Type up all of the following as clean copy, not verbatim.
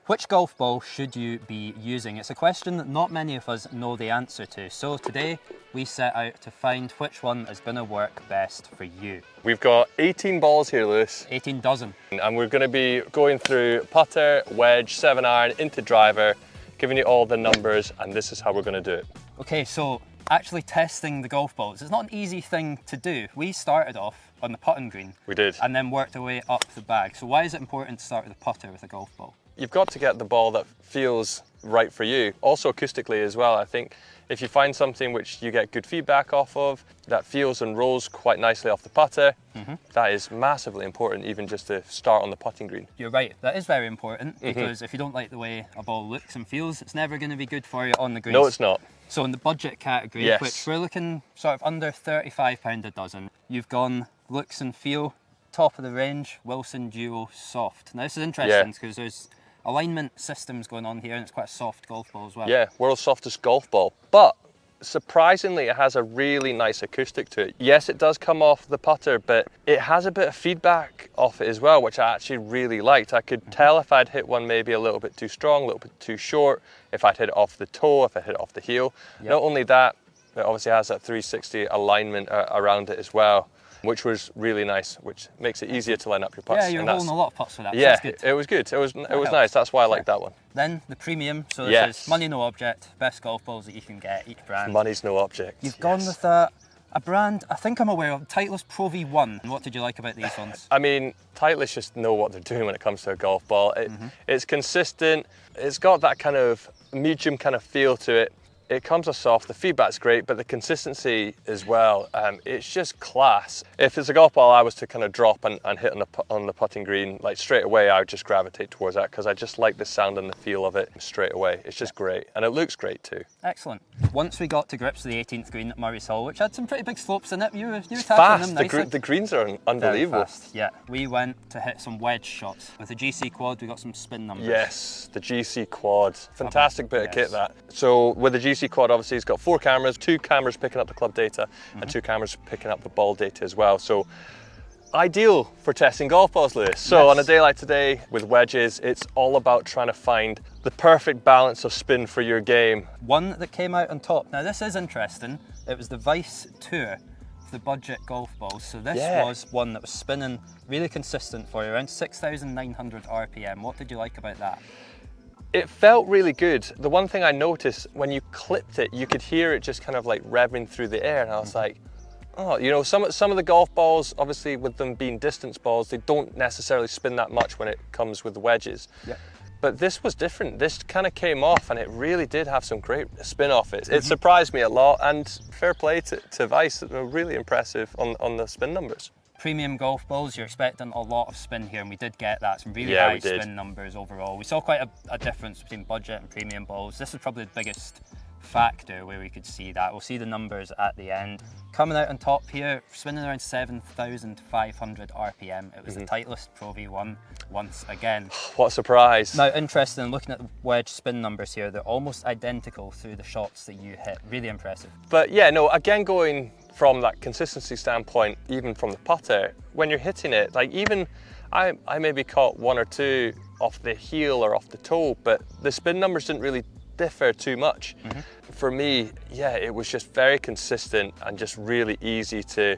Which golf ball should you be using? It's a question that not many of us know the answer to. So today we set out to find which one is going to work best for you. We've got 18 balls here, Lewis. 18 dozen. And we're going to be going through putter, wedge, 7-iron, into driver, giving you all the numbers, and this is how we're going to do it. Okay, so actually testing the golf balls, it's not an easy thing to do. We started off on the putting green. We did. And then worked our way up the bag. So why is it important to start with a putter with a golf ball? You've got to get the ball that feels right for you. Also acoustically as well. I think if you find something which you get good feedback off of, that feels and rolls quite nicely off the putter, that is massively important, even just to start on the putting green. You're right, that is very important, because if you don't like the way a ball looks and feels, it's never going to be good for you on the greens. No, it's not. So in the budget category, Yes. which we're looking sort of under £35 a dozen, you've gone looks and feel, top of the range, Wilson Duo Soft. Now this is interesting because there's alignment systems going on here, and it's quite a soft golf ball as well. Yeah, world's softest golf ball. But surprisingly, it has a really nice acoustic to it. Yes, it does come off the putter, but it has a bit of feedback off it as well, which I actually really liked. I could tell if I'd hit one maybe a little bit too strong, a little bit too short, if I'd hit it off the toe, if I hit it off the heel. Not only that, it obviously has that 360 alignment around it as well, which was really nice, which makes it easier to line up your putts. Yeah, you're holding a lot of putts for that. Yeah, so that's good. it was good. It was nice. That's why I like that one. Then the premium, so this is money no object, best golf balls that you can get, each brand. Money's no object. You've gone with a brand I think I'm aware of, Titleist Pro V1. And what did you like about these ones? I mean, Tileist just know what they're doing when it comes to a golf ball. It's consistent. It's got that kind of medium kind of feel to it. It comes off soft, the feedback's great, but the consistency as well, it's just class. If it's a golf ball I was to kind of drop and hit on the putting green, like straight away I would just gravitate towards that, because I just like the sound and the feel of it straight away. It's just great, and it looks great too. Excellent. Once we got to grips with the 18th green at Murray's Hall, which had some pretty big slopes in it, you were tackling fast. them nicely. The greens are unbelievable. Very fast. Yeah, we went to hit some wedge shots. With the GC quad, we got some spin numbers. Yes, the GC quad. Fantastic bit of kit, that. So with the GC quad, obviously it's got 4 cameras, 2 cameras picking up the club data and 2 cameras picking up the ball data as well. So ideal for testing golf balls, Lewis. So on a day like today with wedges, it's all about trying to find the perfect balance of spin for your game. One that came out on top. Now this is interesting. It was the Vice Tour, the budget golf balls. So this was one that was spinning really consistent for you, around 6,900 RPM. What did you like about that? It felt really good. The one thing I noticed, when you clipped it, you could hear it just kind of like revving through the air, and I was like, oh, you know, some of the golf balls, obviously with them being distance balls, they don't necessarily spin that much when it comes with the wedges. But this was different. This kind of came off, and it really did have some great spin off it. It surprised me a lot, and fair play to Vice. They were really impressive on the spin numbers. Premium golf balls, you're expecting a lot of spin here, and we did get that, some really high spin numbers overall. We saw quite a difference between budget and premium balls. This is probably the biggest factor where we could see that. We'll see the numbers at the end. Coming out on top here, spinning around 7,500 RPM. It was the Titleist Pro V1 once again. What a surprise. Now, interesting, looking at the wedge spin numbers here, they're almost identical through the shots that you hit. Really impressive. But yeah, no, again, going from that consistency standpoint, even from the putter, when you're hitting it, like even I maybe caught 1 or 2 off the heel or off the toe, but the spin numbers didn't really differ too much. For me, yeah, it was just very consistent and just really easy to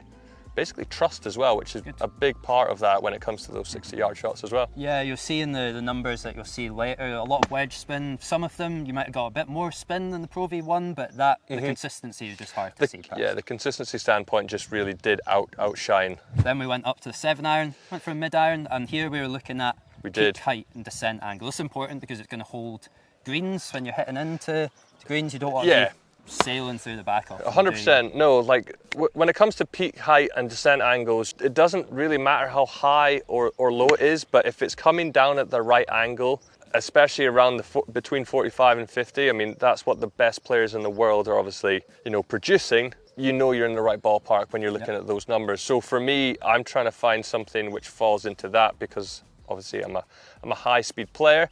basically trust as well, which is a big part of that when it comes to those 60-yard shots as well. Yeah, you'll see in the numbers that you'll see later, a lot of wedge spin. Some of them, you might have got a bit more spin than the Pro V1, but that the consistency is just hard to see. Yeah, the consistency standpoint just really did outshine. Then we went up to the 7-iron, went for a mid-iron, and here we were looking at peak height and descent angle. This is important because it's going to hold greens when you're hitting into greens. You don't want to be sailing through the back of 100%. No, like when it comes to peak height and descent angles, it doesn't really matter how high or low it is, but if it's coming down at the right angle, especially around between 45 and 50, I mean, that's what the best players in the world are obviously, you know, producing. You know you're in the right ballpark when you're looking at those numbers. So for me, I'm trying to find something which falls into that, because obviously I'm a high speed player.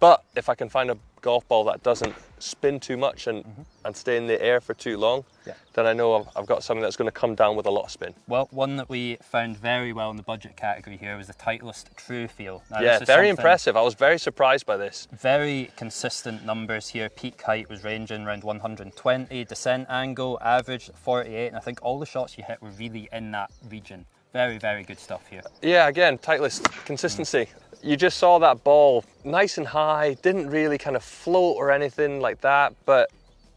But if I can find a golf ball that doesn't spin too much and stay in the air for too long, then I know I've got something that's going to come down with a lot of spin. Well, one that we found very well in the budget category here was the Titleist True Feel. Now, yeah, very impressive. I was very surprised by this. Very consistent numbers here. Peak height was ranging around 120, descent angle average 48, and I think all the shots you hit were really in that region. Very, very good stuff here. Yeah, again, Titleist consistency. You just saw that ball nice and high, didn't really kind of float or anything like that, but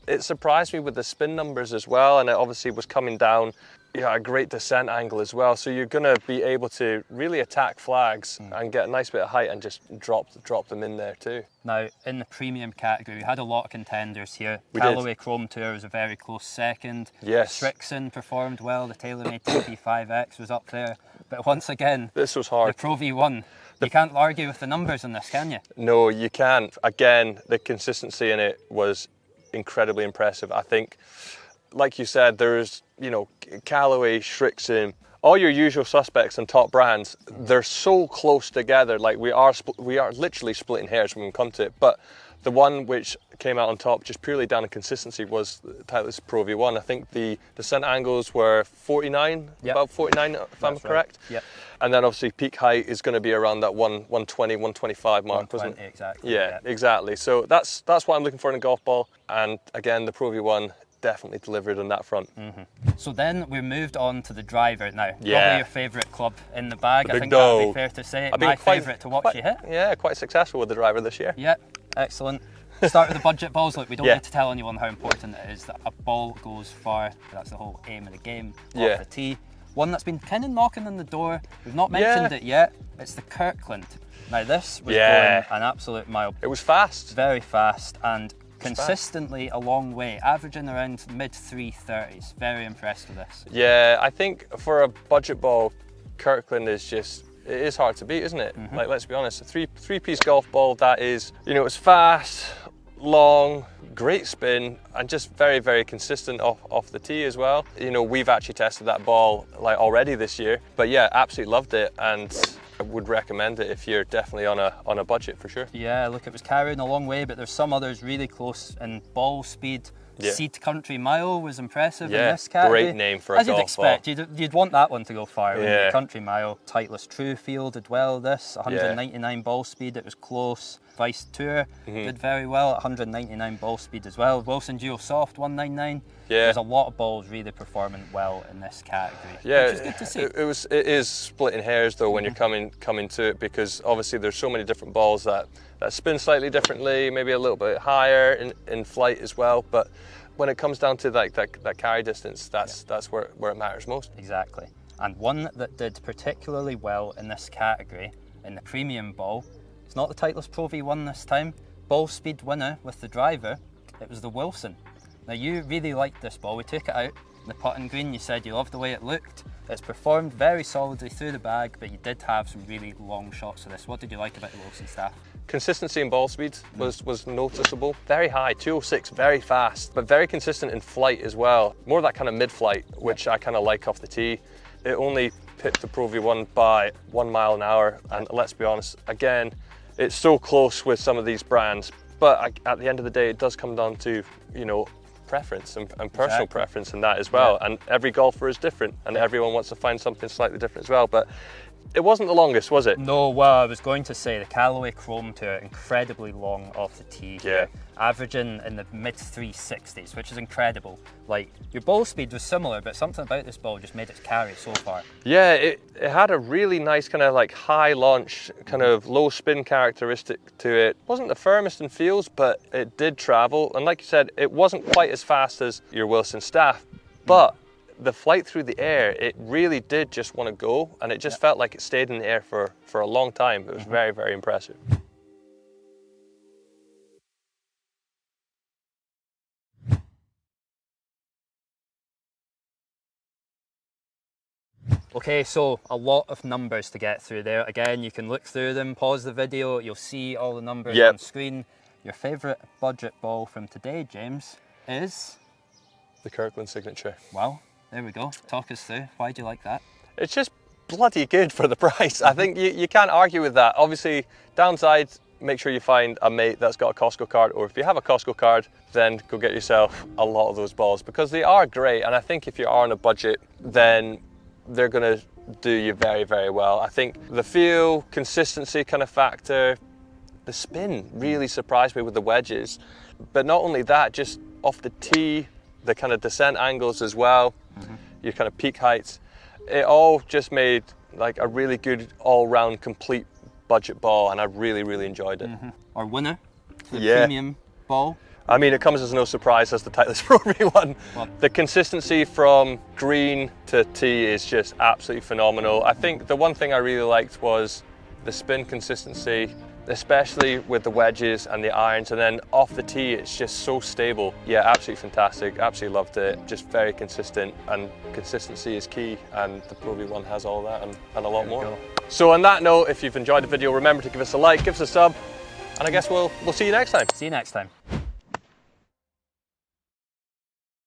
it surprised me with the spin numbers as well, and it obviously was coming down, a great descent angle as well. So you're going to be able to really attack flags and get a nice bit of height and just drop them in there too. Now, in the premium category, we had a lot of contenders here. Callaway Chrome Tour was a very close second. Yes. Srixon performed well. The TaylorMade TP5X was up there. But once again, this was hard. The Pro V1. You can't argue with the numbers on this, can you? No, you can't. Again, the consistency in it was incredibly impressive. I think, like you said, there's, Callaway, Srixon, all your usual suspects and top brands, they're so close together. Like we are literally splitting hairs when we come to it. But the one which came out on top just purely down to consistency was Titleist Pro V1. I think the descent angles were 49, about 49 if I'm correct. Yep. And then obviously peak height is going to be around that 120, 125 mark, wasn't it? Exactly. Yeah, exactly. So that's what I'm looking for in a golf ball. And again, the Pro V1 definitely delivered on that front. So then we moved on to the driver now. Probably your favourite club in the bag. I think that would be fair to say. My favourite to watch you hit. Yeah, quite successful with the driver this year. Yeah, excellent. Start with the budget balls. Look, we don't need to tell anyone how important it is that a ball goes far. That's the whole aim of the game. Off the tee. One that's been kind of knocking on the door. We've not mentioned it yet. It's the Kirkland. Now this was going an absolute mile. It was fast. Very fast and consistently a long way, averaging around mid 330s. Very impressed with this. Yeah, I think for a budget ball, Kirkland is it is hard to beat, isn't it? Like, let's be honest, a three-piece golf ball that is, it's fast, long, great spin, and just very, very consistent off the tee as well. We've actually tested that ball like already this year, but yeah, absolutely loved it, and I would recommend it if you're definitely on a budget for sure. Yeah, look, it was carrying a long way, but there's some others really close in ball speed. Seed Country Mile was impressive in this category. Great name for a golf ball. As you'd expect, you'd want that one to go far. Yeah. Country Mile, Titleist True Feel did well this, 199 ball speed, it was close. Vice Tour did very well at 199 ball speed as well. Wilson Duo Soft 199. Yeah. There's a lot of balls really performing well in this category. Yeah, which is good to see. It is splitting hairs though when you're coming to it, because obviously there's so many different balls that spin slightly differently, maybe a little bit higher in flight as well. But when it comes down to that carry distance, that's where it matters most. Exactly. And one that did particularly well in this category, in the premium ball, it's not the Titleist Pro V1 this time. Ball speed winner with the driver, it was the Wilson. Now you really liked this ball. We took it out, the putting green, you said you loved the way it looked. It's performed very solidly through the bag, but you did have some really long shots of this. What did you like about the Wilson staff? Consistency in ball speed was noticeable. Very high, 206, very fast, but very consistent in flight as well. More of that kind of mid-flight, which I kind of like off the tee. It only pipped the Pro V1 by 1 mile an hour, and let's be honest, again, it's so close with some of these brands, but at the end of the day, it does come down to, preference and personal preference in that as well. And every golfer is different, and everyone wants to find something slightly different as well. But it wasn't the longest, was it? No, well, I was going to say the Callaway Chrome Tour, incredibly long off the tee here, averaging in the mid 360s, which is incredible. Like, your ball speed was similar, but something about this ball just made it carry so far. Yeah, it had a really nice kind of like high launch, kind of low spin characteristic to it. Wasn't the firmest in feels, but it did travel. And like you said, it wasn't quite as fast as your Wilson staff, but the flight through the air, it really did just want to go, and it just felt like it stayed in the air for a long time. It was very, very impressive. Okay, so a lot of numbers to get through there. Again, you can look through them, pause the video, you'll see all the numbers on screen. Your favourite budget ball from today, James, is? The Kirkland Signature. Well, there we go. Talk us through. Why do you like that? It's just bloody good for the price. I think you can't argue with that. Obviously, downside, make sure you find a mate that's got a Costco card, or if you have a Costco card, then go get yourself a lot of those balls, because they are great. And I think if you are on a budget, then they're gonna do you very, very well. I think the feel, consistency kind of factor, the spin really surprised me with the wedges. But not only that, just off the tee, the kind of descent angles as well, your kind of peak heights, it all just made like a really good all-round complete budget ball, and I really, really enjoyed it. Our winner, the premium ball. I mean, it comes as no surprise as the Tileist Pro V1. Well, the consistency from green to tee is just absolutely phenomenal. I think the one thing I really liked was the spin consistency, especially with the wedges and the irons, and then off the tee it's just so stable. Yeah, absolutely fantastic, absolutely loved it. Just very consistent, and consistency is key, and the Pro V1 has all that and a lot more. So on that note, if you've enjoyed the video, remember to give us a like, give us a sub, and I guess we'll see you next time. See you next time.